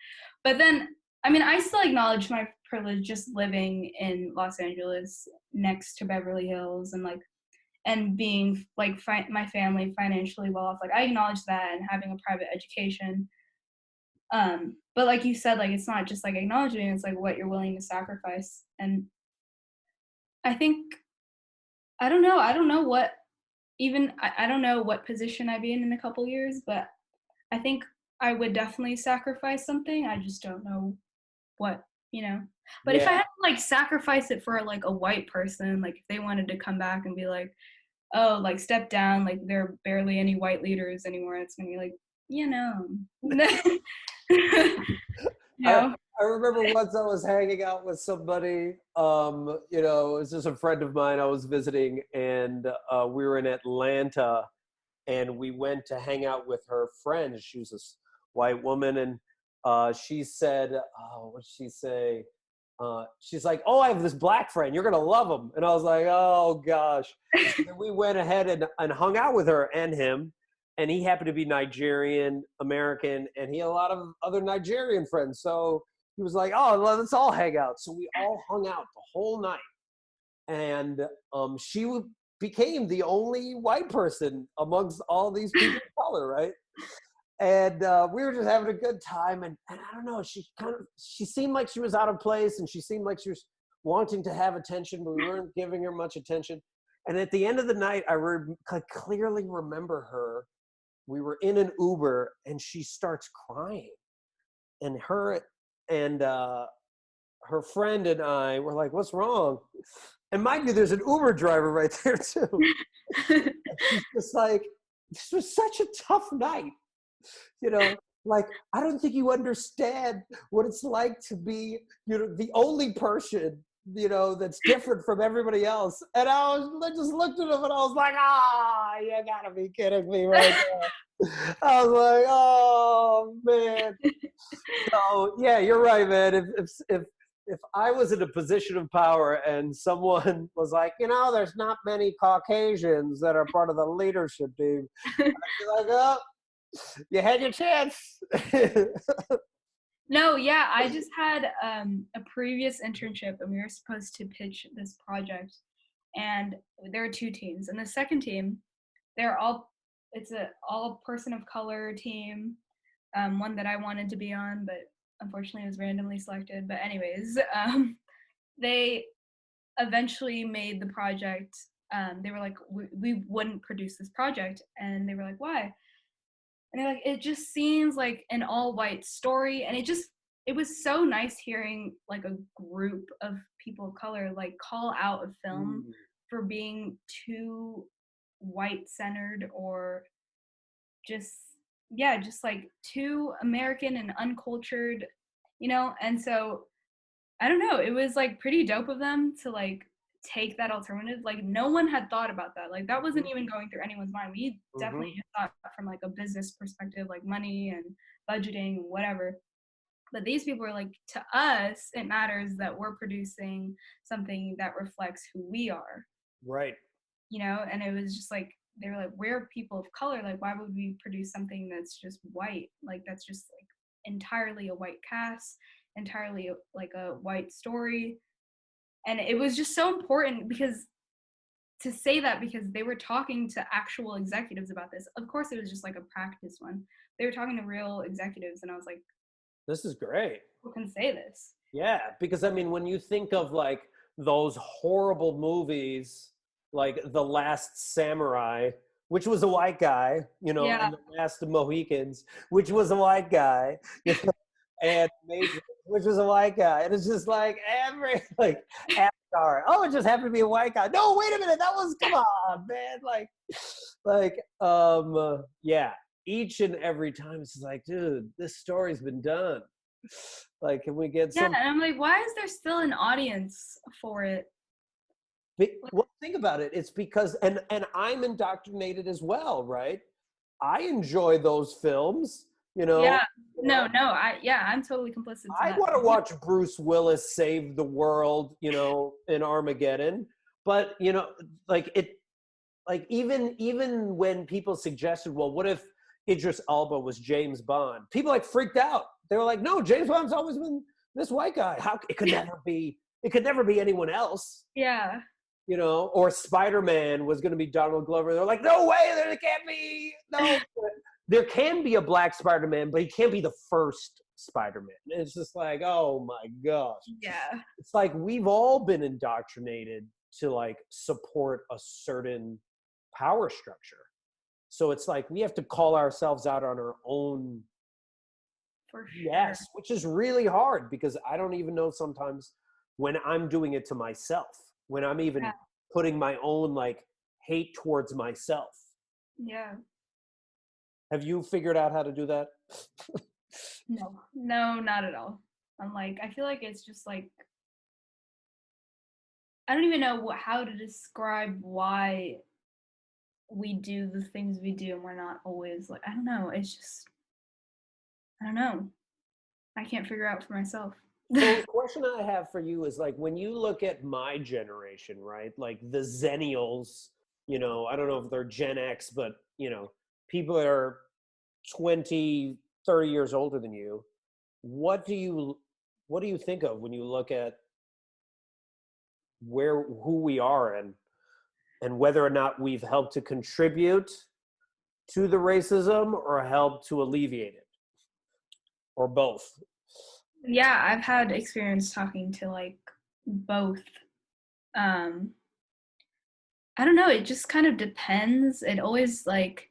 But then, I mean, I still acknowledge my privilege just living in Los Angeles next to Beverly Hills and like, and being like my family financially well off. Like, I acknowledge that, and having a private education. But like you said, like, it's not just like acknowledging, it's like what you're willing to sacrifice. And I think, I don't know what even, I don't know what position I'd be in a couple years, but I think I would definitely sacrifice something. I just don't know what, you know. But if I Yeah. had to like sacrifice it for like a white person, like if they wanted to come back and be like, oh, like step down, like there are barely any white leaders anymore, it's gonna be like, you know. You I know? I remember once I was hanging out with somebody, it was just a friend of mine I was visiting, and we were in Atlanta, and we went to hang out with her friend. She was this white woman, and she said, oh, what did she say? She's like, oh, I have this black friend. You're going to love him. And I was like, oh, gosh. So then we went ahead and hung out with her and him. And he happened to be Nigerian American, and he had a lot of other Nigerian friends. So he was like, oh, well, let's all hang out. So we all hung out the whole night. And she became the only white person amongst all these people of color, right? And we were just having a good time, and I don't know, she seemed like she was out of place, and she seemed like she was wanting to have attention, but we weren't giving her much attention. And at the end of the night, I clearly remember her. We were in an Uber, and she starts crying, and her friend and I were like, what's wrong? And mind you, there's an Uber driver right there too. And she's just like, this was such a tough night. You know, like, I don't think you understand what it's like to be, the only person, that's different from everybody else. And I just looked at him and I was like, you gotta be kidding me right now. I was like, oh man. So yeah, you're right, man. If I was in a position of power and someone was like, there's not many Caucasians that are part of the leadership team, I'd be like, oh, you had your chance. No, yeah, I just had a previous internship, and we were supposed to pitch this project, and there are two teams. And the second team, it's a all person of color team, one that I wanted to be on, but unfortunately was randomly selected. But anyways, they eventually made the project. They were like, we wouldn't produce this project, and they were like, why? And they're like, it just seems like an all-white story, and it was so nice hearing like a group of people of color like call out a film for being too white centered, or just, yeah, just like too American and uncultured, And so I don't know, it was like pretty dope of them to like take that alternative. Like no one had thought about that. Like that wasn't even going through anyone's mind. We definitely just thought from like a business perspective, like money and budgeting, whatever. But these people are like, to us, it matters that we're producing something that reflects who we are. Right. You know, and it was just like, they were like, we're people of color. Like, why would we produce something that's just white? Like, that's just like entirely a white cast, entirely like a white story. And it was just so important because to say that, because they were talking to actual executives about this. Of course, it was just like a practice one. They were talking to real executives, and I was like, this is great. who can say this? Yeah, because I mean, when you think of like those horrible movies, like The Last Samurai, which was a white guy, you know, Yeah. and The Last of Mohicans, which was a white guy, you know, and Matrix, which was a white guy, and it's just like every like Avatar. Oh, it just happened to be a white guy. No, wait a minute, that was come on, man, yeah. Each and every time, it's like, dude, this story's been done. Like, can we get Yeah, some? and I'm like, why is there still an audience for it? Well, think about it. It's because, and I'm indoctrinated as well, right? I enjoy those films. You know, Yeah. No, I'm totally complicit to I that. want to watch Bruce Willis save the world. You know, in Armageddon. But you know, like it, like even when people suggested, well, what if Idris Elba was James Bond? People like freaked out. They were like, no, James Bond's always been this white guy. How it could never be? It could never be anyone else. Yeah. You know, or Spider-Man was going to be Donald Glover. They're like, no way, there can't be, no. There can be a black Spider-Man, but he can't be the first Spider-Man. And it's just like, oh my gosh. Yeah. It's like we've all been indoctrinated to like support a certain power structure. So it's like we have to call ourselves out on our own. For sure. Yes, which is really hard because I don't even know sometimes when I'm doing it to myself, when I'm even putting my own like hate towards myself. Yeah. Have you figured out how to do that? No, not at all. I'm like, I feel like it's just like, I don't even know how to describe why we do the things we do and we're not always like, I don't know. It's just, I don't know. I can't figure out for myself. So the question I have for you is like, when you look at my generation, right? Like the Xennials, you know, I don't know if they're Gen X, but you know, people that are 20, 30 years older than you. What do you think of when you look at who we are and whether or not we've helped to contribute to the racism or helped to alleviate it, or both? Yeah, I've had experience talking to like both. I don't know, it just kind of depends. It always like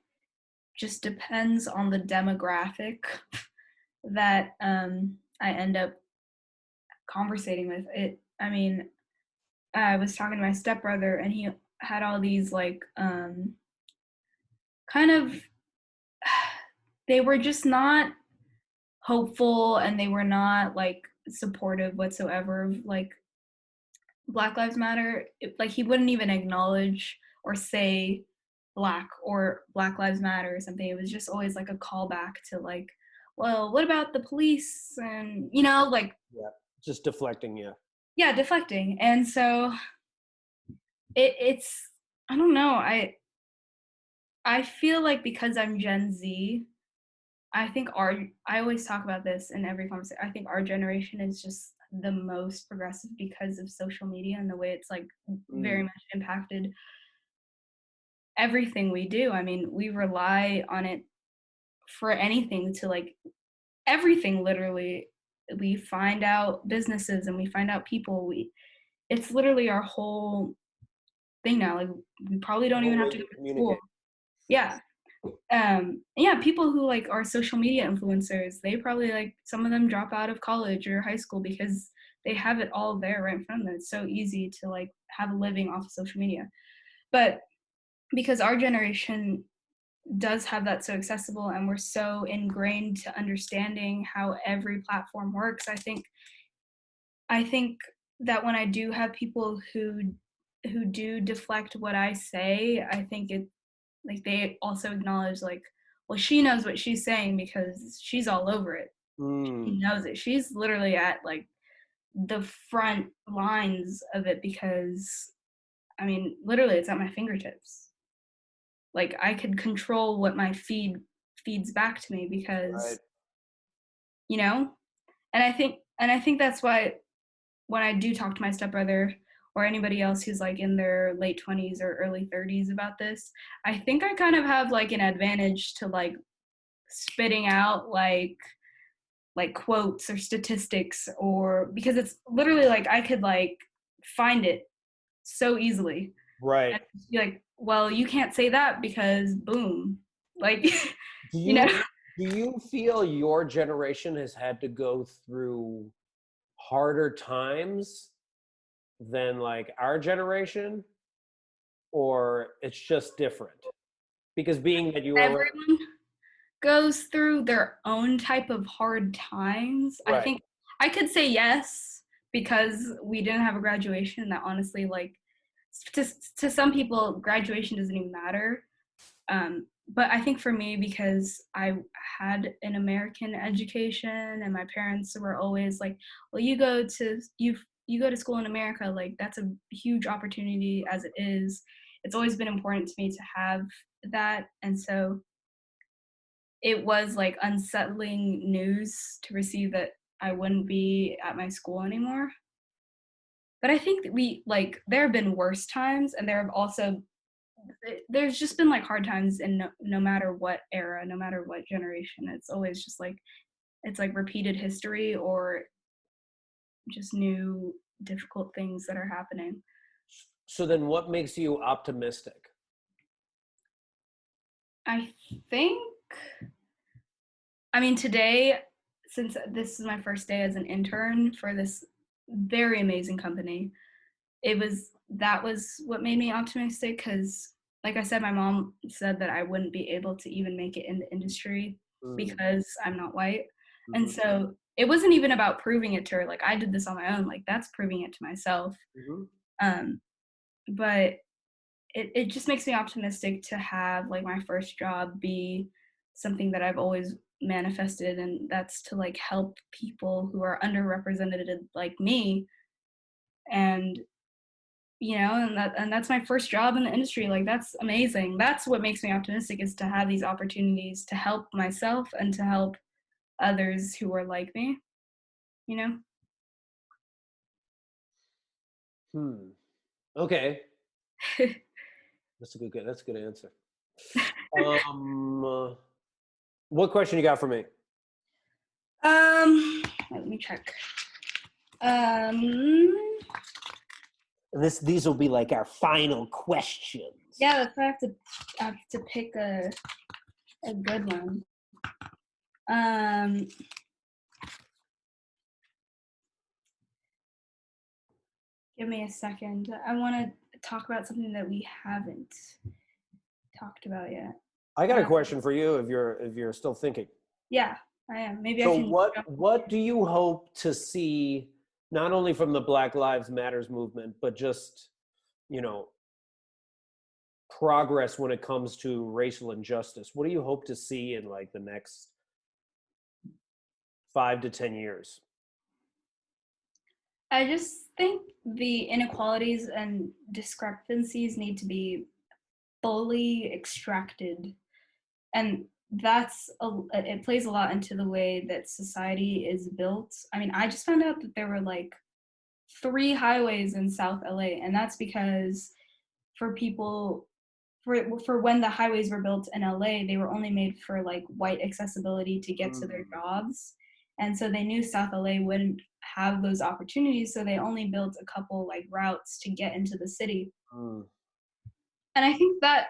just depends on the demographic that I end up conversating with. It I mean, I was talking to my stepbrother and he had all these like kind of they were just not hopeful and they were not like supportive whatsoever of like Black Lives Matter. Like he wouldn't even acknowledge or say black or Black Lives Matter or something. It was just always like a callback to like, well, what about the police? And you know, like Yeah, just deflecting. yeah, deflecting. And so it's I don't know. I feel like because I'm Gen Z, I always talk about this in every conversation. I think our generation is just the most progressive because of social media and the way it's like very much impacted everything we do. I mean, we rely on it for anything to like everything literally. We find out businesses and we find out people. It's literally our whole thing now. Like we probably don't even have to go to school. Yeah. Yeah, people who like are social media influencers, they probably like some of them drop out of college or high school because they have it all there right in front of them. It's so easy to like have a living off of social media. But because our generation does have that so accessible and we're so ingrained to understanding how every platform works, I think that when I do have people who who do deflect what I say, I think it like they also acknowledge like, well, she knows what she's saying because she's all over it. She Mm, knows it. She's literally at like the front lines of it because I mean, literally it's at my fingertips. Like I could control what my feeds back to me right. because, you know, and I think that's why when I do talk to my stepbrother or anybody else who's like in their late 20s or early 30s about this, I think I kind of have like an advantage to like spitting out like quotes or statistics or because it's literally like I could like find it so easily Right. and just be like, well, you can't say that because boom. Like, Do you know, you do you feel your generation has had to go through harder times than like our generation, or it's just different? Because being that you were everyone goes through their own type of hard times. I right. think I could say yes because we didn't have a graduation that honestly like to, to some people graduation doesn't even matter. But I think for me because I had an American education and my parents were always like, well, you go to school in America, like that's a huge opportunity as it is. It's always been important to me to have that. And so it was like unsettling news to receive that I wouldn't be at my school anymore. But I think that we like there have been worse times, and there have also there's just been like hard times in no matter what era, no matter what generation. It's always just like it's like repeated history or just new difficult things that are happening. So then what makes you optimistic? I think I mean today since this is my first day as an intern for this very amazing company, that was what made me optimistic because like I said my mom said that I wouldn't be able to even make it in the industry Mm, because I'm not white, and mhm, so it wasn't even about proving it to her. Like I did this on my own, like that's proving it to myself. mhm. um but it just makes me optimistic to have like my first job be something that I've always manifested, and that's to like help people who are underrepresented like me. And and that's my first job in the industry. Like that's amazing. That's what makes me optimistic is to have these opportunities to help myself and to help others who are like me, you know? Hmm. Okay. That's a good answer. Uh, what question you got for me? Let me check. Um These will be like our final questions. yeah, that's why I have to pick a good one. Um Give me a second. I want to talk about something that we haven't talked about yet. I got a Uh, question for you if you're still thinking. yeah, I am. Maybe I So can what do you hope to see not only from the Black Lives Matters movement, but just, you know, progress when it comes to racial injustice? What do you hope to see in like the next 5 to 10 years? I just think the inequalities and discrepancies need to be fully extracted. And it plays a lot into the way that society is built. I mean, I just found out that there were like 3 highways in South LA, and that's because for people for when the highways were built in LA, they were only made for like white accessibility to get to their Mm, jobs. And so they knew South LA wouldn't have those opportunities, so they only built a couple like routes to get into the city. mm, And I think that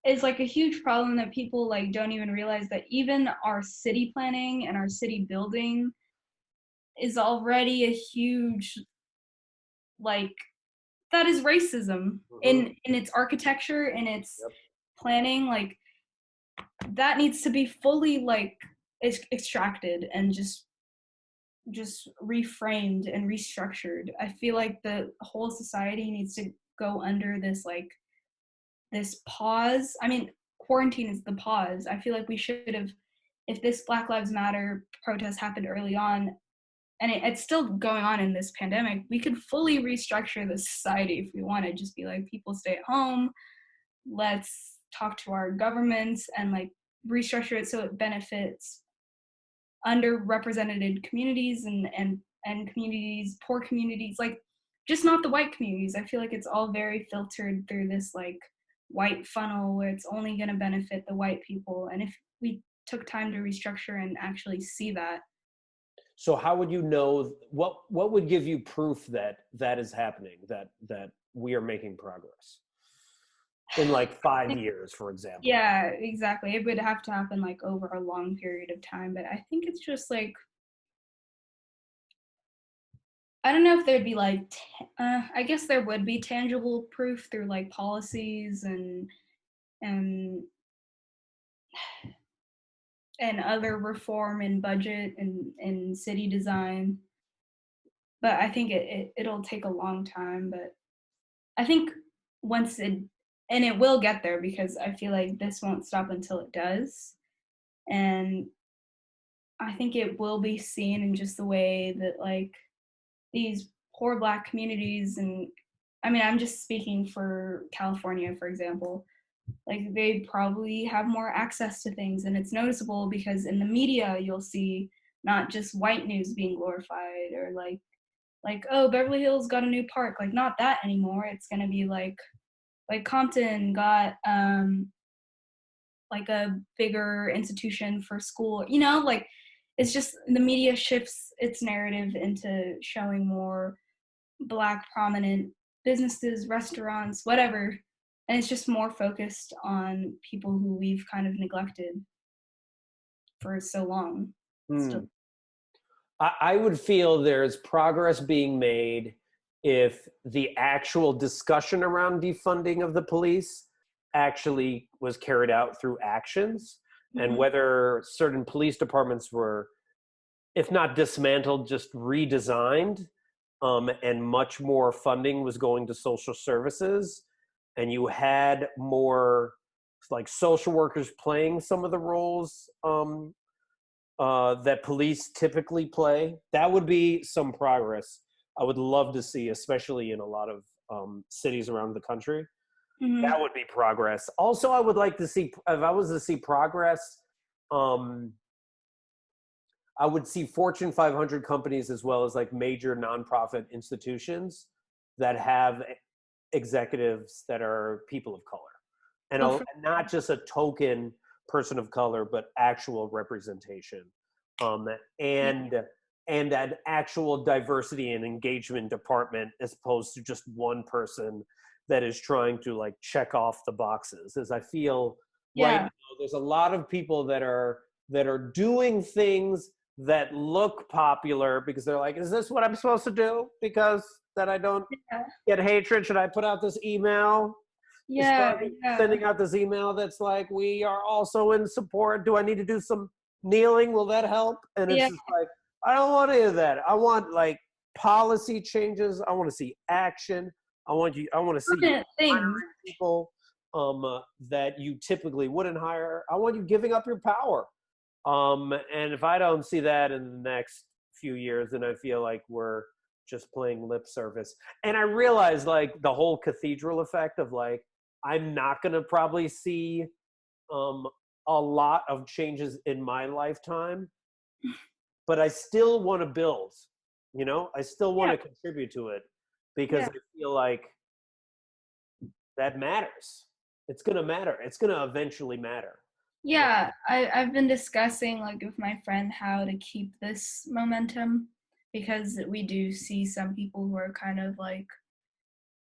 is like a huge problem that people like don't even realize that even our city planning and our city building is already a huge like that is racism mhm, in its architecture, in its yep. planning. Like that needs to be fully like extracted and just reframed and restructured. I feel like the whole society needs to go under this like this pause. I mean, quarantine is the pause. I feel like we should have, if this Black Lives Matter protest happened early on, and it's still going on in this pandemic, we could fully restructure the society if we want to. Just be like, people stay at home, let's talk to our governments and like restructure it so it benefits underrepresented communities and communities, poor communities, like just not the white communities. I feel like it's all very filtered through this like white funnel where it's only going to benefit the white people. And if we took time to restructure and actually see that. So how would you know, what would give you proof that that is happening, that we are making progress in like 5 years, for example? Yeah, exactly. It would have to happen like over a long period of time, but I think it's just like, I don't know if there'd be like, I guess there would be tangible proof through like policies and and other reform in budget and city design. But I think it'll take a long time. But I think once and it will get there, because I feel like this won't stop until it does. And I think it will be seen in just the way that like these poor Black communities, and I mean, I'm just speaking for California, for example, like they probably have more access to things, and it's noticeable because in the media you'll see not just white news being glorified, or like oh, Beverly Hills got a new park, like not that anymore. It's going to be like Compton got like a bigger institution for school, you know, like it's just the media shifts its narrative into showing more Black prominent businesses, restaurants, whatever. And it's just more focused on people who we've kind of neglected for so long. Still. I would feel there's progress being made if the actual discussion around defunding of the police actually was carried out through actions, and whether certain police departments were, if not dismantled, just redesigned, and much more funding was going to social services, and you had more like social workers playing some of the roles that police typically play. That would be some progress I would love to see, especially in a lot of cities around the country. That would be progress. Also, I would like to see, if I was to see progress, I would see Fortune 500 companies as well as like major nonprofit institutions that have executives that are people of color, and not just a token person of color, but actual representation, and an actual diversity and engagement department, as opposed to just one person that is trying to like check off the boxes. As I feel right now, there's a lot of people that are doing things that look popular because they're like, is this what I'm supposed to do? Because that I don't get hatred, should I put out this email? Sending out this email that's like, we are also in support. Do I need to do some kneeling? Will that help? And it's just like, I don't want any of that. I want like policy changes. I want to see action. I want to see hiring people that you typically wouldn't hire. I want you giving up your power. And if I don't see that in the next few years, then I feel like we're just playing lip service. And I realize like the whole cathedral effect of like, I'm not going to probably see a lot of changes in my lifetime, but I still want to build, you know, I still want to contribute to it, because I feel like that matters. It's going to matter. It's going to eventually matter. Yeah, I've been discussing like with my friend how to keep this momentum, because we do see some people who are kind of like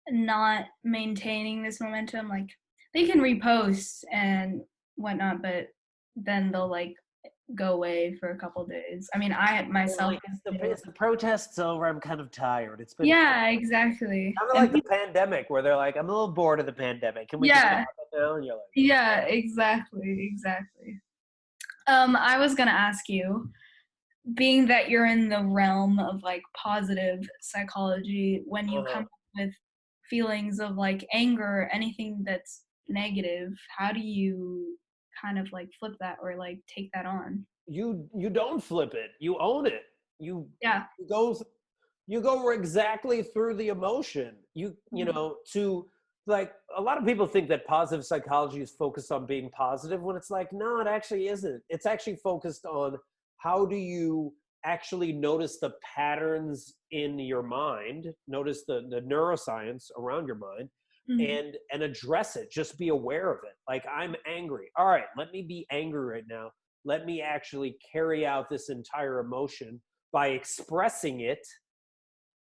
not maintaining this momentum. Like they can repost and whatnot, but then they'll like go away for a couple days. I mean, I myself, it's the protests over, I'm kind of tired. It's been exactly. Kind of like the pandemic, where they're like, I'm a little bored of the pandemic. Can we just stop it now? And you're like, exactly. I was gonna ask you, being that you're in the realm of like positive psychology, when you come up with feelings of like anger, anything that's negative, how do you kind of like flip that or like take that on? You don't flip it. You own it. Yeah. You go you go exactly through the emotion. You know, to like a lot of people think that positive psychology is focused on being positive when it's like, no, it actually isn't. It's actually focused on how do you actually notice the patterns in your mind, notice the neuroscience around your mind, Mhm. and address it. Just be aware of it. Like, I'm angry. All right, let me be angry right now. Let me actually carry out this entire emotion by expressing it,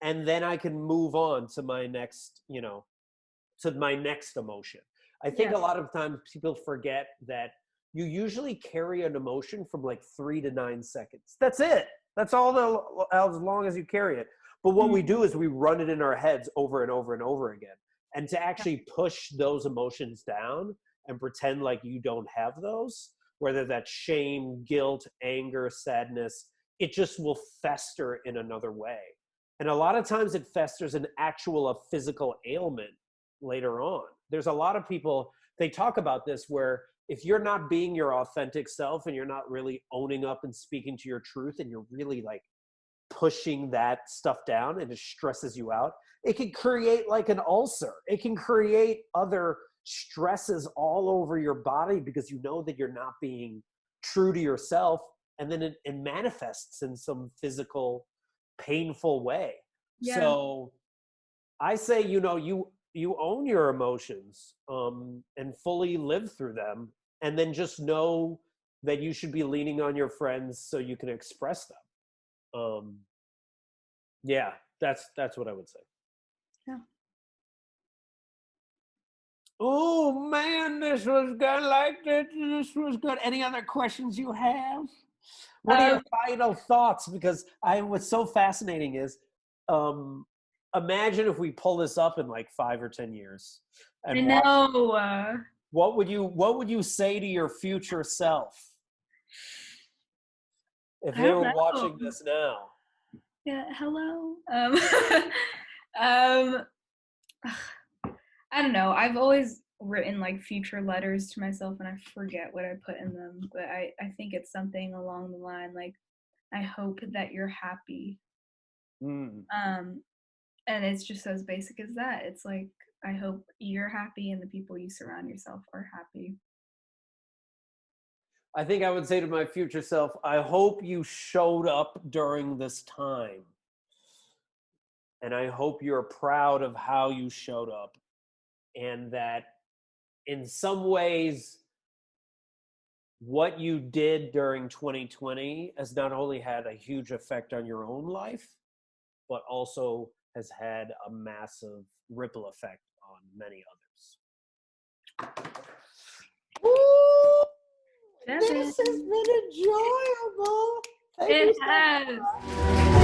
and then I can move on to my next, to my next emotion. I think Yeah. a lot of times people forget that you usually carry an emotion from like 3 to 9 seconds. That's it. That's all as long as you carry it. But what we Mhm. do is we run it in our heads over and over and over again. And to Yeah. actually push those emotions down and pretend like you don't have those, whether that's shame, guilt, anger, sadness, it just will fester in another way. And a lot of times it festers in a physical ailment later on. There's a lot of people, they talk about this where if you're not being your authentic self and you're not really owning up and speaking to your truth, and you're really like pushing that stuff down and it stresses you out, it can create like an ulcer. It can create other stresses all over your body because you know that you're not being true to yourself. And then it manifests in some physical, painful way. Yeah. So I say, you own your emotions, and fully live through them, and then just know that you should be leaning on your friends so you can express them. Yeah, that's what I would say. Yeah. Oh man, this was good. Like this was good. Any other questions you have? What are your Um, final thoughts? Because what's so fascinating is, um, imagine if we pull this up in like 5 or 10 years I and watch. know. What would you say to your future self if I they don't were know. watching this now? Yeah. Hello. Um, I don't know. I've always written like future letters to myself and I forget what I put in them, but I think it's something along the line like I hope that you're happy. Mm. Um and it's just as basic as that. It's like I hope you're happy and the people you surround yourself are happy. I think I would say to my future self, I hope you showed up during this time. And I hope you're proud of how you showed up. And that in some ways, what you did during 2020 has not only had a huge effect on your own life, but also has had a massive ripple effect on many others. Woo! Devin. This has been enjoyable. Thank It you so has. much.